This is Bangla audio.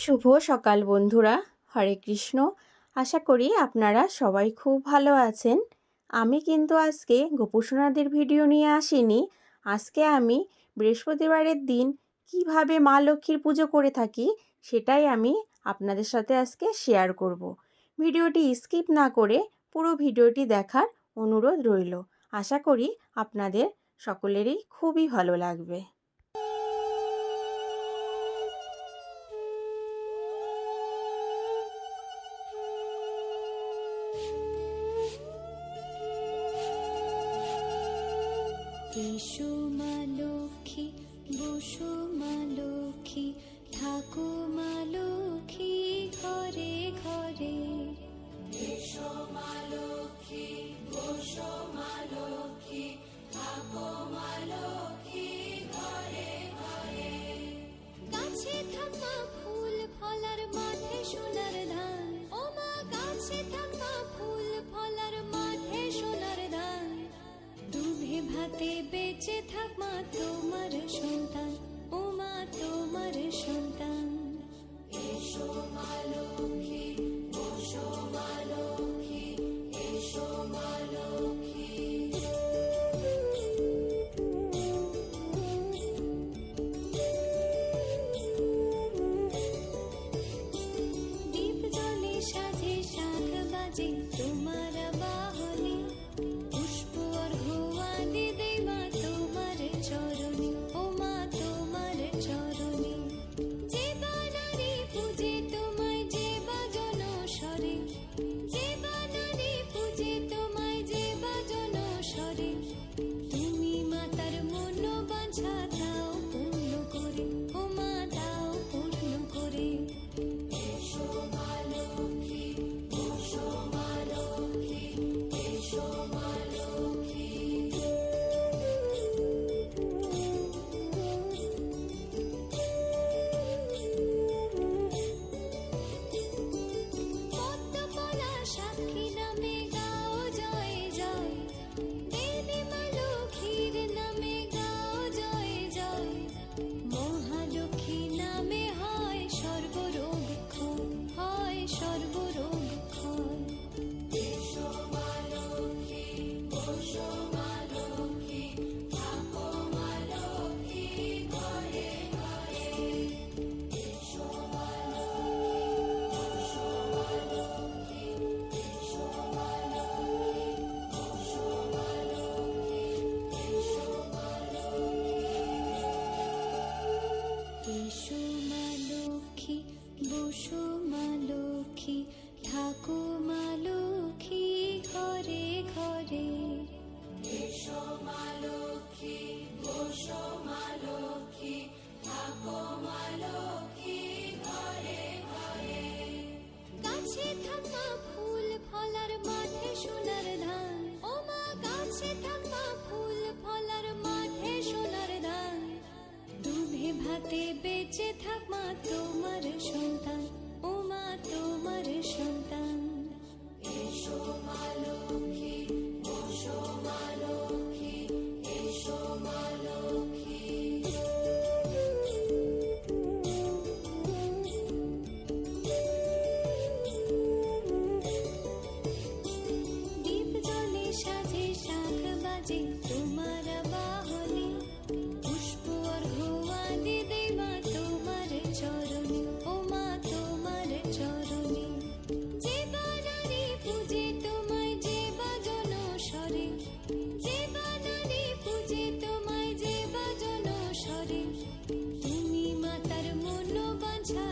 শুভ সকাল বন্ধুরা। হরে কৃষ্ণ। আশা করি আপনারা সবাই খুব ভালো আছেন। আমি কিন্তু আজকে গোপুসোনাদের ভিডিও নিয়ে আসিনি। আজকে আমি বৃহস্পতিবারের দিন কিভাবে মা লক্ষ্মীর পুজো করে থাকি সেটাই আমি আপনাদের সাথে আজকে শেয়ার করব। ভিডিওটি স্কিপ না করে পুরো ভিডিওটি দেখার অনুরোধ রইল। আশা করি আপনাদের সকলেরই খুবই ভালো লাগবে। এসো মা লক্ষ্মী, বসো মা লক্ষ্মী, থাকো মা লক্ষ্মী ঘরে ঘরে। এসো মা লক্ষ্মী, বসো মা লক্ষ্মী, থাকো মা লক্ষ্মী ঘরে ঘরে। গাছে থাকা ফুল ফলার মাঠে সোনার ধান, ও মা গাছে থাকা ফুল ফলার মাঠে সোনার ধান। দুধে ভাতে বেঁচে থাক মা তোমার সন্তান, ও মা তোমার সন্তান। এসো মা লক্ষ্মী, বসো মা লক্ষ্মী, এসো মা লক্ষ্মী। দীপ জ্বলে সাজে শাখ বাজে তোমার বাহনে, পুষ্প অর্ঘ্য আদি দেই মা তোমার চরণে, ও মা তোমার চরণে। যে বানারে পূজে তোমায়, যে বাজন স্বরে, যে বানারে পূজে তোমায়, যে বাজন স্বরে। তুমি মাতার মনোবাঞ্ছা দাও পূর্ণ করে, ও মা দাও পূর্ণ করে। এসো মা লক্ষ্মী, বসো মা লক্ষ্মী, এসো মা লক্ষ্মী। পদ্মপলা সাক্ষী নামে গাও জয় জয়, দেবী মা লক্ষ্মীর নামে গাও জয় জয়। মহালক্ষ্মী নামে হয় সর্বরোগ ক্ষয়, হয় সর্বরোগ ক্ষয়। এসো মা লক্ষ্মী, বসো মা লক্ষ্মী, থাকো মা লক্ষ্মী ঘরে ঘরে। এসো মা লক্ষ্মী, বসো মা লক্ষ্মী, এসো মা লক্ষ্মী, বসো মা লক্ষ্মী, এসো মা লক্ষ্মী। এসো মা লক্ষ্মী, বসো মা লক্ষ্মী, থাকো মা লক্ষ্মী ঘরে ঘরে। এসো মা লক্ষ্মী, বসো মা লক্ষ্মী, থাকো মা লক্ষ্মী ঘরে ঘরে। গাছে থাকা ফুল ফলার মাঠে সোনার ধান, ও মা গাছে থাকা ফুল ফলার মাঠে সোনার ধান। দুধে ভাতে বেঁচে থাক মা তোমার সন্তান, ও মা তোমার সন্তান। এসো মা লক্ষ্মী, বসো মা লক্ষ্মী, এসো মা লক্ষ্মী। দীপ জ্বলে সাজে শাখ বাজে তোমার বাহনে, পুষ্প অর্ঘ্য আদি দেই মা তোমার চরণে, ও মা তোমার চরণে। যে বানারে পূজে তোমায়, যে বাজন স্বরে, যে বানারে পূজে তোমায়, যে বাজন স্বরে। তুমি মাতার মনোবাঞ্ছা